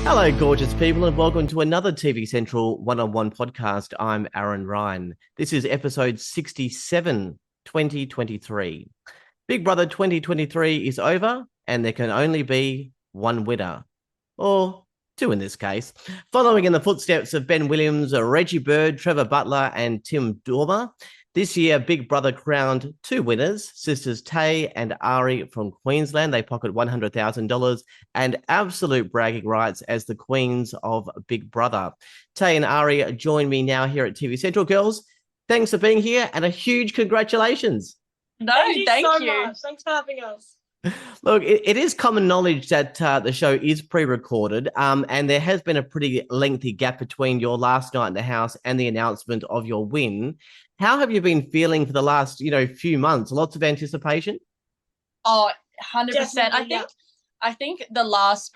Hello, gorgeous people, and welcome to another TV Central one-on-one podcast. I'm Aaron Ryan. This is episode 67, 2023. Big Brother 2023 is over, and there can only be one winner. Or two in this case. Following in the footsteps of Ben Williams, Reggie Bird, Trevor Butler, and Tim Dormer, this year, Big Brother crowned two winners, sisters Tay and Ari from Queensland. They pocket $100,000 and absolute bragging rights as the queens of Big Brother. Tay and Ari join me now here at TV Central. Girls, thanks for being here and a huge congratulations. No, thank you. Much. Thanks for having us. Look, it is common knowledge that the show is pre-recorded, and there has been a pretty lengthy gap between your last night in the house and the announcement of your win. How have you been feeling for the last, few months? Lots of anticipation? Oh, 100%. Definitely, I think the last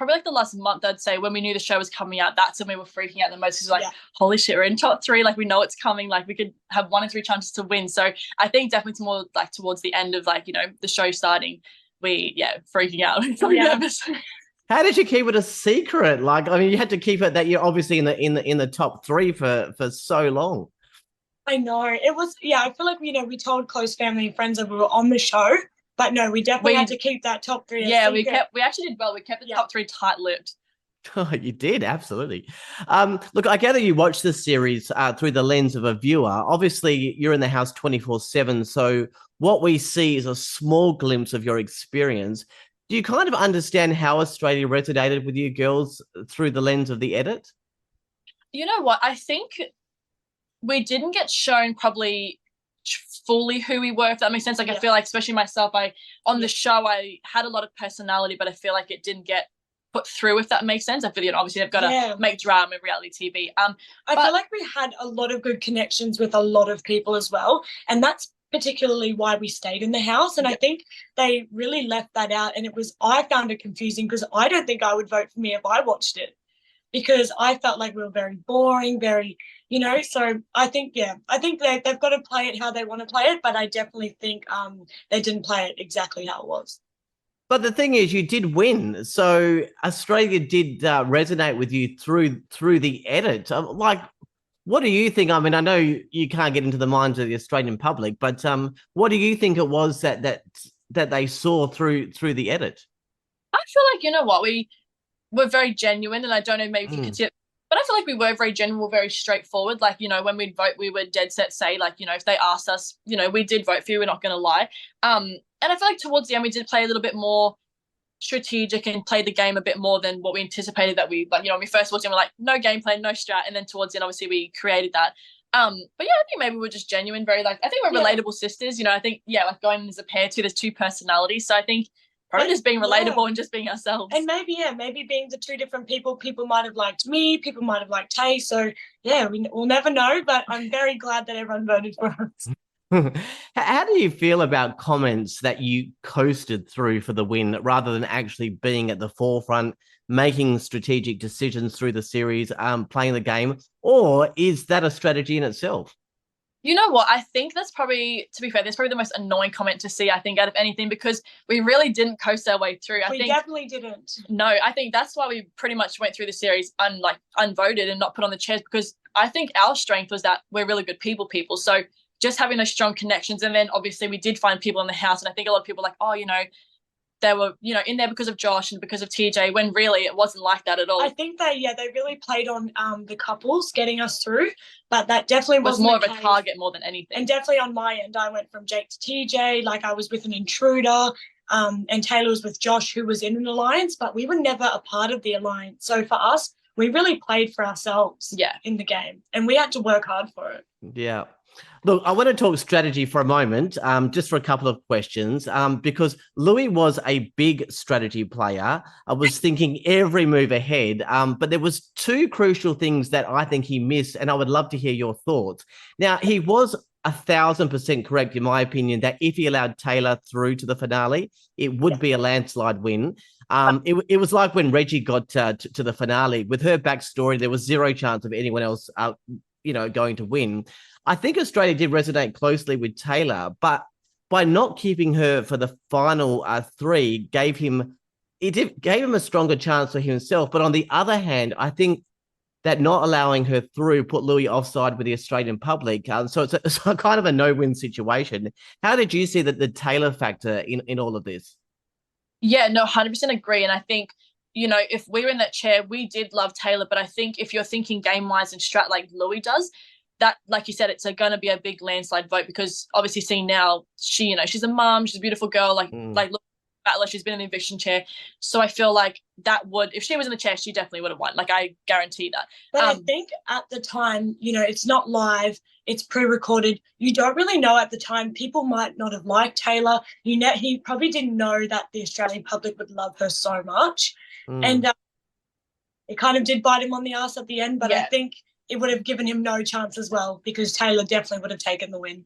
month, I'd say, when we knew the show was coming out, that's when we were freaking out the most. It's like, holy shit, we're in top three. Like, we know it's coming. Like, we could have 1 in 3 chances to win. So I think definitely more like towards the end of the show starting, freaking out. Nervous. How did you keep it a secret? You had to keep it that you're obviously in the top three for so long. I know. It was, I feel like, we told close family and friends that we were on the show, but no, we definitely had to keep that top three. We actually did well. We kept the top three tight-lipped. Oh, you did, absolutely. Look, I gather you watched the series through the lens of a viewer. Obviously, you're in the house 24/7, so what we see is a small glimpse of your experience. Do you kind of understand how Australia resonated with you girls through the lens of the edit? You know what? I think we didn't get shown probably fully who we were, if that makes sense. I feel like, especially myself, on the show, I had a lot of personality, but I feel like it didn't get put through, if that makes sense. I feel obviously they've got to make drama in reality TV. I feel like we had a lot of good connections with a lot of people as well, and that's particularly why we stayed in the house. And I think they really left that out, and I found it confusing because I don't think I would vote for me if I watched it, because I felt like we were very boring, very, so I think they've got to play it how they want to play it, but I definitely think they didn't play it exactly how it was. But the thing is, you did win, so Australia did resonate with you through the edit. What do you think? I mean, I know you can't get into the minds of the Australian public, but what do you think it was that they saw through the edit? I feel like, you know what, we were very genuine, and I don't know, maybe if you could see it, but I feel like we were very genuine, we're very straightforward. Like, when we'd vote, we would dead set say, like, if they asked us, we did vote for you, we're not going to lie. And I feel like towards the end, we did play a little bit more strategic and play the game a bit more than what we anticipated that we, when we first walked in, we're like, no gameplay, no strat. And then towards the end, obviously, we created that. But I think maybe we're just genuine, very I think we're relatable sisters. I think, going as a pair too, there's two personalities. So I think probably just being relatable and just being ourselves. And maybe being the two different people might have liked me, people might have liked Tay. So we'll never know, but I'm very glad that everyone voted for us. How do you feel about comments that you coasted through for the win rather than actually being at the forefront, making strategic decisions through the series, playing the game? Or is that a strategy in itself? You know what? I think that's probably, to be fair, that's probably the most annoying comment to see, I think, out of anything, because we really didn't coast our way through. We definitely didn't. No, I think that's why we pretty much went through the series unvoted and not put on the chairs, because I think our strength was that we're really good people. So just having those strong connections, and then obviously we did find people in the house, and I think a lot of people were like, oh, they were, in there because of Josh and because of TJ, when really it wasn't like that at all. I think they really played on the couples getting us through, but that definitely was more of a target more than anything. And definitely on my end, I went from Jake to TJ, like I was with an intruder, and Taylor was with Josh, who was in an alliance, but we were never a part of the alliance. So for us, we really played for ourselves in the game, and we had to work hard for it. Yeah. Look, I want to talk strategy for a moment, just for a couple of questions, because Louis was a big strategy player. I was thinking every move ahead, but there was two crucial things that I think he missed, and I would love to hear your thoughts. Now, he was 1,000% correct, in my opinion, that if he allowed Taylor through to the finale, it would be a landslide win. It was like when Reggie got to the finale. With her backstory, there was zero chance of anyone else going to win. I think Australia did resonate closely with Taylor, but by not keeping her for the final three gave him gave him a stronger chance for himself. But on the other hand, I think that not allowing her through put Louis offside with the Australian public. So it's a kind of a no-win situation. How did you see the Taylor factor in all of this? Yeah, no, 100% agree. And I think, if we were in that chair, we did love Taylor. But I think if you're thinking game-wise and strat like Louis does, that, like you said, it's going to be a big landslide vote because obviously seeing now, she's a mom, she's a beautiful girl, look, battler, she's been in the eviction chair. So I feel like that would, if she was in the chair, she definitely would have won. Like, I guarantee that. But I think at the time, it's not live, it's pre-recorded. You don't really know at the time. People might not have liked Taylor. He probably didn't know that the Australian public would love her so much. And it kind of did bite him on the ass at the end, but I think it would have given him no chance as well because Taylor definitely would have taken the win.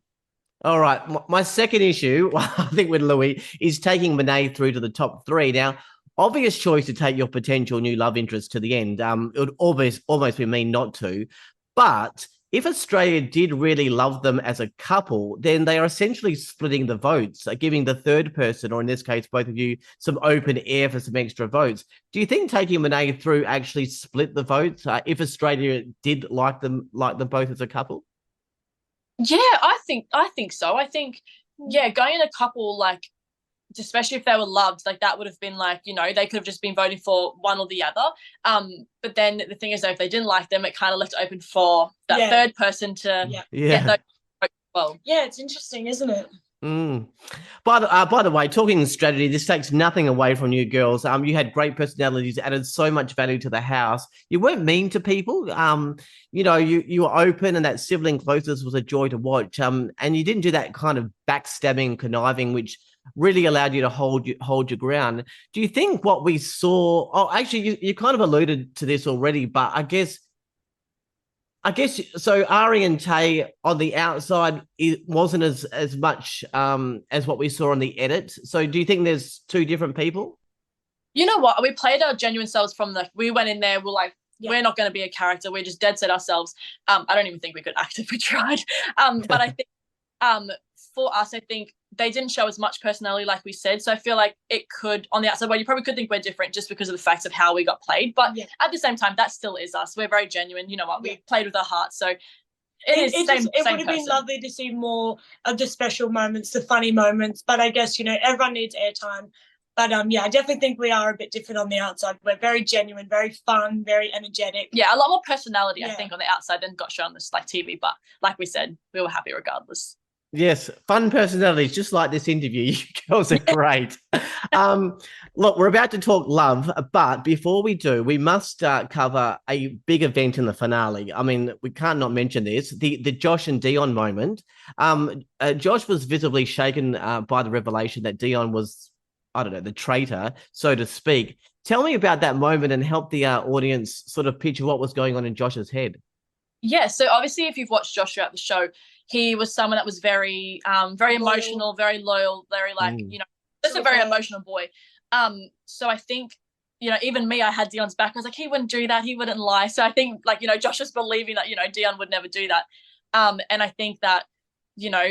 All right. My second issue, I think with Louis, is taking Monet through to the top 3. Now, obvious choice to take your potential new love interest to the end. It would almost be mean not to. But if Australia did really love them as a couple, then they are essentially splitting the votes, giving the third person, or in this case, both of you, some open air for some extra votes. Do you think taking Monet through actually split the votes if Australia did like them both as a couple? Yeah, I think so. I think, going in a couple, like, especially if they were loved, like that would have been like, they could have just been voting for one or the other. But then the thing is, though, if they didn't like them, it kind of left it open for that third person to get those votes. Well, yeah, it's interesting, isn't it? By the way, talking strategy, this takes nothing away from you girls. You had great personalities, added so much value to the house. You weren't mean to people. You were open, and that sibling closeness was a joy to watch. And you didn't do that kind of backstabbing, conniving, which really allowed you to hold your ground. Do you think what we saw? Oh, actually, you kind of alluded to this already, but I guess so. Ari and Tay on the outside, it wasn't as much as what we saw on the edit. So do you think there's two different people? You know what? We played our genuine selves we went in there, we're like, we're not going to be a character. We're just dead set ourselves. I don't even think we could act if we tried. But I think for us, I think they didn't show as much personality like we said. So I feel like it could, on the outside, well, you probably could think we're different just because of the facts of how we got played. But at the same time, that still is us. We're very genuine. You know what? We played with our hearts. So it would have been lovely to see more of the special moments, the funny moments. But I guess, everyone needs airtime. But I definitely think we are a bit different on the outside. We're very genuine, very fun, very energetic. Yeah, a lot more personality, I think, on the outside than got shown on this TV. But like we said, we were happy regardless. Yes, fun personalities, just like this interview. You girls are great. Look, we're about to talk love, but before we do, we must cover a big event in the finale. I mean, we can't not mention this, the Josh and Dion moment. Josh was visibly shaken by the revelation that Dion was, I don't know, the traitor, so to speak. Tell me about that moment and help the audience sort of picture what was going on in Josh's head. Yeah, so obviously if you've watched Josh throughout the show, he was someone that was very, very emotional, very loyal, very just a very emotional boy. So I think, even me, I had Dion's back. I was like, he wouldn't do that. He wouldn't lie. So I think Josh was believing that, Dion would never do that. And I think that,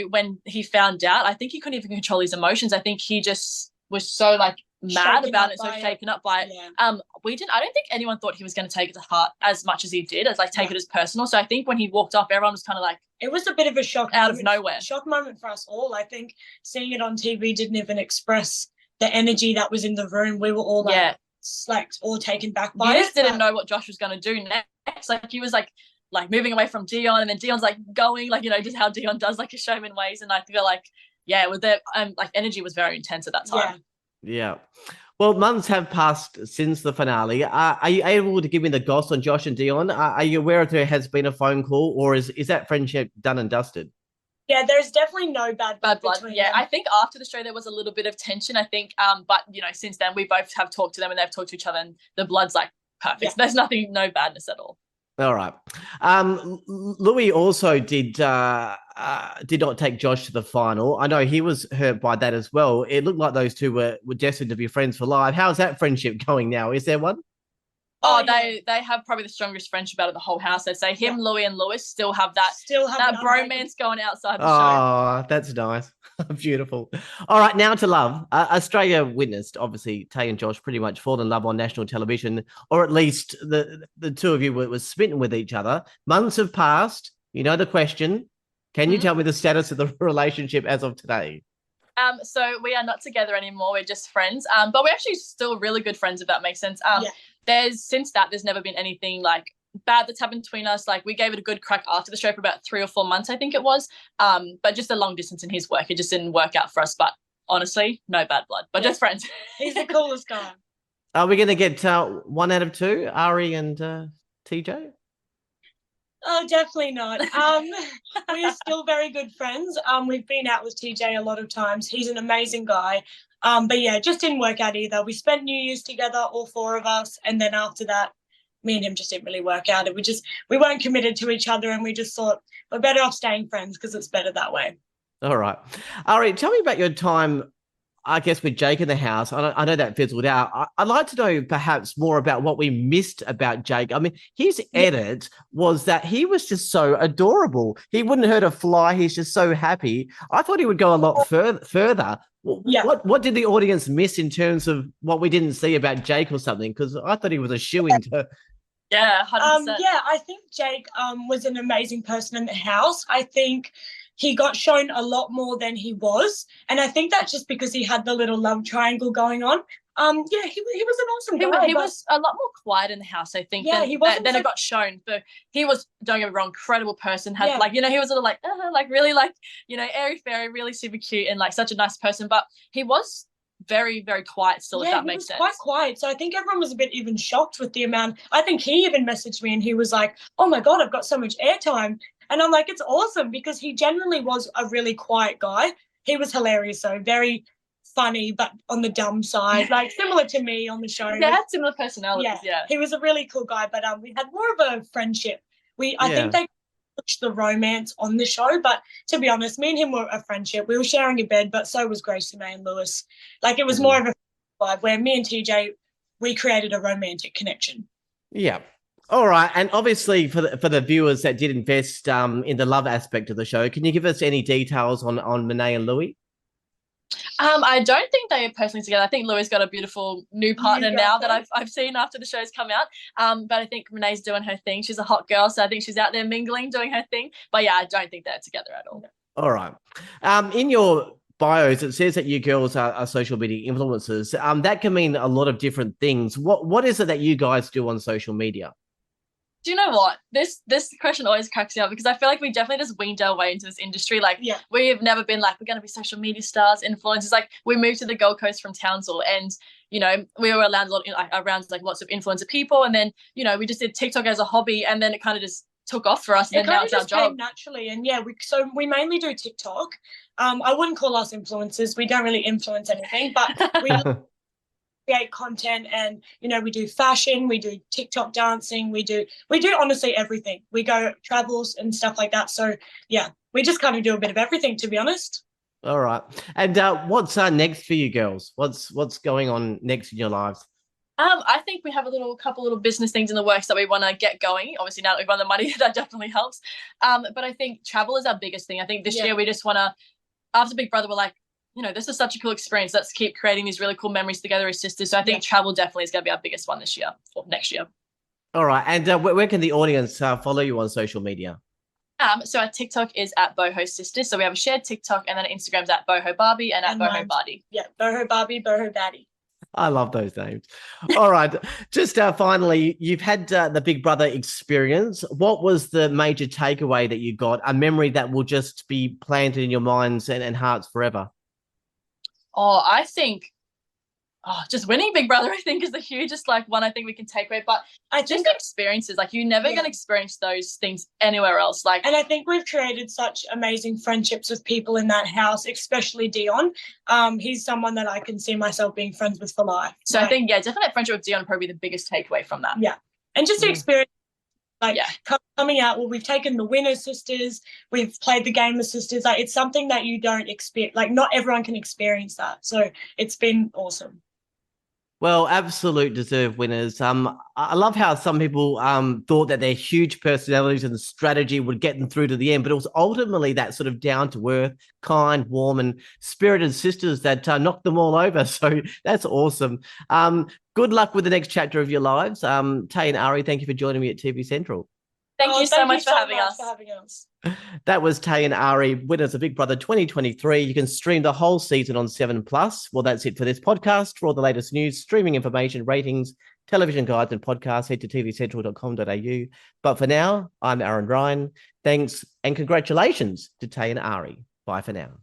when he found out, I think he couldn't even control his emotions. I think he just was so mad about it, so shaken up by it. I don't think anyone thought he was going to take it to heart as much as he did, as take it as personal. So I think when he walked off, everyone was kind of like, it was a bit of a shock out of nowhere. Shock moment for us all. I think seeing it on TV didn't even express the energy that was in the room. We were all all taken back by it. You just didn't know what Josh was going to do next. He was moving away from Dion, and then Dion's going, just how Dion does, a showman ways. And I feel energy was very intense at that time. Yeah. Well, months have passed since the finale. Are you able to give me the goss on Josh and Dion? Are you aware if there has been a phone call, or is that friendship done and dusted? Yeah, there's definitely no bad blood between them. I think after the show there was a little bit of tension, I think. But, since then we both have talked to them and they've talked to each other, and the blood's perfect. Yeah. There's no badness at all. All right. Louis also did not take Josh to the final. I know he was hurt by that as well. It looked like those two were destined to be friends for life. How's that friendship going now? Is there one? Oh, yeah. they have probably the strongest friendship out of the whole house. I'd say him, Yeah. Louis, and Lewis still have that an bromance going outside the show. Oh, that's nice. Beautiful. All right, now to love. Australia witnessed, obviously, Tay and Josh pretty much fall in love on national television, or at least the two of you were smitten with each other. Months have passed. You know the question. Can you tell me the status of the relationship as of today? So we are not together anymore. We're just friends. But we're actually still really good friends, if that makes sense. There's never been anything like bad that's happened between us. Like we gave it a good crack after the show for about 3 or 4 months, I think it was. But just a long distance in his work, it just didn't work out for us. But honestly, no bad blood, but just friends. He's the coolest guy. Are we going to get 1 out of 2, Ari and TJ? Oh, definitely not. We're still very good friends. We've been out with TJ a lot of times. He's an amazing guy. But yeah, it just didn't work out either. We spent New Year's together, all 4 of us, and then after that, me and him just didn't really work out. We weren't committed to each other, and we just thought we're better off staying friends because it's better that way. All right. Ari, tell me about your time, I guess, with Jake in the house. I know that fizzled out. I'd like to know perhaps more about what we missed about Jake. I mean, his edit was that he was just so adorable. He wouldn't hurt a fly. He's just so happy. I thought he would go a lot further. Yeah. What did the audience miss in terms of what we didn't see about Jake or something? Because I thought he was a shoo-in to... Yeah, 100%. Yeah, I think Jake was an amazing person in the house. I think he got shown a lot more than he was. And I think that's just because he had the little love triangle going on. Yeah, he was an awesome guy. He was a lot more quiet in the house, I think, than it got shown. But he was, don't get me wrong, incredible person. Had he was sort of really airy fairy, really super cute and like such a nice person. But he was very, very quiet still, if that makes sense. Quite quiet. So I think everyone was a bit even shocked with the amount. I think he even messaged me and he was like, oh my God, I've got so much airtime. And I'm like, it's awesome because he generally was a really quiet guy. He was hilarious, so very funny, but on the dumb side, like similar to me on the show. They had similar personalities, yeah. He was a really cool guy, but we had more of a friendship. I think they pushed the romance on the show, but to be honest, me and him were a friendship. We were sharing a bed, but so was Gracie May and Lewis. Like it was more of a vibe where me and TJ, we created a romantic connection. Yeah. All right. And obviously for the viewers that did invest in the love aspect of the show, can you give us any details on Monet and Louis? I don't think they are personally together. I think Louis got a beautiful new partner now that I've seen after the show's come out. But I think Renee's doing her thing. She's a hot girl, so I think she's out there mingling, doing her thing. But yeah, I don't think they're together at all. All right. In your bios, it says that you girls are social media influencers. That can mean a lot of different things. What is it that you guys do on social media? Do you know what? This question always cracks me up because I feel like we definitely just winged our way into this industry. Like, we've never been like, we're going to be social media stars, influencers. Like, we moved to the Gold Coast from Townsville and, we were around lots of influencer people. And then, we just did TikTok as a hobby and then it kind of just took off for us. And now it's our job. Came naturally. And we mainly do TikTok. I wouldn't call us influencers. We don't really influence anything, but we create content and we do fashion, we do TikTok dancing, we do honestly everything. We go travels and stuff like that. So yeah, we just kind of do a bit of everything, to be honest. All right. And what's next for you girls? What's going on next in your lives? I think we have a couple little business things in the works that we want to get going. Obviously, now that we've won the money, that definitely helps. But I think travel is our biggest thing. I think this year we just want to, after Big Brother, we're like, this is such a cool experience. Let's keep creating these really cool memories together as sisters. So I think travel definitely is going to be our biggest one this year or next year. All right. And where can the audience follow you on social media? So our TikTok is at Boho Sisters. So we have a shared TikTok and then Instagram's at Boho Barbie and at Boho Baddie. Yeah, Boho Barbie, Boho Baddie. I love those names. All right. Just finally, you've had the Big Brother experience. What was the major takeaway that you got? A memory that will just be planted in your minds and hearts forever? Oh, I think just winning Big Brother, I think, is the hugest one I think we can take away. But I think experiences, you're never going to experience those things anywhere else. And I think we've created such amazing friendships with people in that house, especially Dion. He's someone that I can see myself being friends with for life. So I think, definitely that friendship with Dion would probably be the biggest takeaway from that. Yeah. And just the experience. Coming out, we've taken the Winner Sisters, we've played the game of sisters. It's something that you don't expect. Not everyone can experience that. So it's been awesome. Well, absolute deserved winners. I love how some people thought that their huge personalities and strategy would get them through to the end, but it was ultimately that sort of down to earth, kind, warm, and spirited sisters that knocked them all over. So that's awesome. Good luck with the next chapter of your lives. Tay and Ari, thank you for joining me at TV Central. Thank you so much for having us. That was Tay and Ari, winners of Big Brother 2023. You can stream the whole season on 7+. Well, that's it for this podcast. For all the latest news, streaming information, ratings, television guides, and podcasts, head to tvcentral.com.au. But for now, I'm Aaron Ryan. Thanks and congratulations to Tay and Ari. Bye for now.